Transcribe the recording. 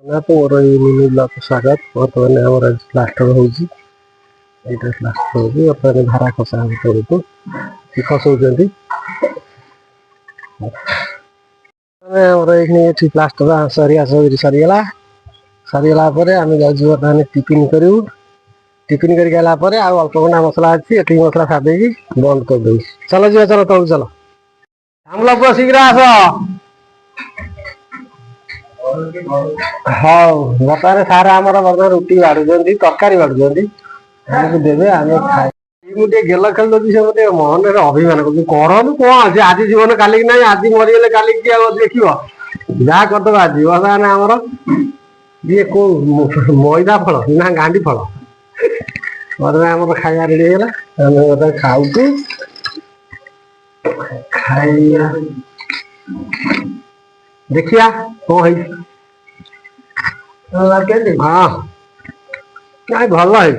ना तो मोर mini blog स्वागत बर्तमान आम प्लास्टर होगी प्लास्टर होगी बर्तमान धारा खसा करतु खसौं प्लास्टर सरीगला आम जाऊँ बर्तमान टिफिन करूँ टिफिन करके अल्प घंटा मसला अच्छी ये मसला सादे बंद कर दे चलो जी चलो तौल चलो हम लोग शीघ्र आस हाँ बर्तमान सार आम बर्तमान रुटी बाढ़ुं तरकारी बाढ़ुं आमको देवे आम खाए मुझे गेल खेल दे से मत मन अभिमान कर कौन अच्छे आज जीवन कालिक ना आज मरीगले कालिक देख जहाँ करदे आज बर्तमान आमर ये को मैदा फल ना गांडी फल बर्तमान आम खाया रेडी है बर्तमान खाऊ खाइया देखिया कौन है हाँ भल है